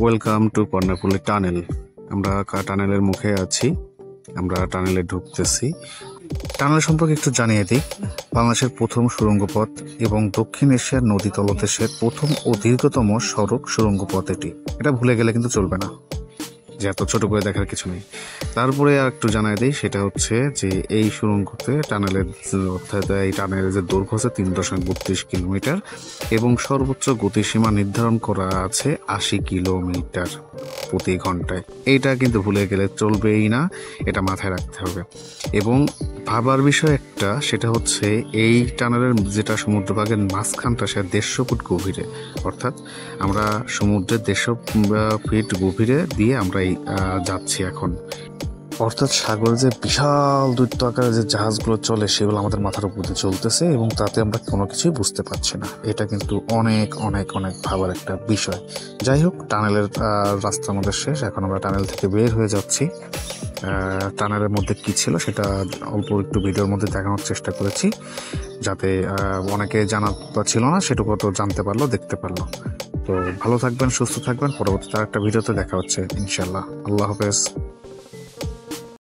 Welcome to Karnaphuli tunnel. আমরা টানেলের মুখে আছি, আমরা টানেলে ঢুকতেছি। টানেল সম্পর্কে একটু জানিয়ে দিই। বাংলাদেশের প্রথম সুড়ঙ্গ পথ এবং দক্ষিণ এশিয়ার নদী তলদেশের প্রথম ও দীর্ঘতম সড়ক সুড়ঙ্গ পথ এটি। এটা ভুলে গেলে কিন্তু চলবে না যে এত ছোট করে দেখার কিছু নেই। তারপরে আর একটু জানাই দিই, সেটা হচ্ছে যে এই সুড়ঙ্গতে টানেলের অর্থাৎ এই টানেলের যে দৈর্ঘ্য আছে 3.32 কিলোমিটার এবং সর্বোচ্চ গতিসীমা নির্ধারণ করা আছে 80 কিলোমিটার প্রতি ঘন্টায়। এইটা কিন্তু ভুলে গেলে চলবেই না, এটা মাথায় রাখতে হবে। এবং ভাবার বিষয় একটা, সেটা হচ্ছে এই টানেলের যেটা সমুদ্রভাগের মাঝখানটা সে 150 ফুট গভীরে, অর্থাৎ আমরা সমুদ্রের 150 ফিট গভীরে দিয়ে আমরা এই যাচ্ছি এখন। অর্থাৎ সাগরে যে বিশাল দৈত্য আকারে যে জাহাজগুলো চলে সেগুলো আমাদের মাথার উপর দিয়ে চলতেছে এবং তাতে আমরা কোনো কিছুই বুঝতে পারছি না। এটা কিন্তু অনেক অনেক অনেক ভাবার একটা বিষয়। যাই হোক, টানেলের রাস্তা আমাদের শেষ, এখন আমরা টানেল থেকে বের হয়ে যাচ্ছি। টানেলের মধ্যে কি ছিল সেটা অল্প একটু ভিডিওর মধ্যে দেখানোর চেষ্টা করেছি, যাতে অনেকে জানা ছিল না সেটুকু তো জানতে পারলো, দেখতে পারলো। তো ভালো থাকবেন, সুস্থ থাকবেন। পরবর্তীতে একটা ভিডিওতে দেখা হচ্ছে ইনশাল্লাহ। আল্লাহ হাফেজ।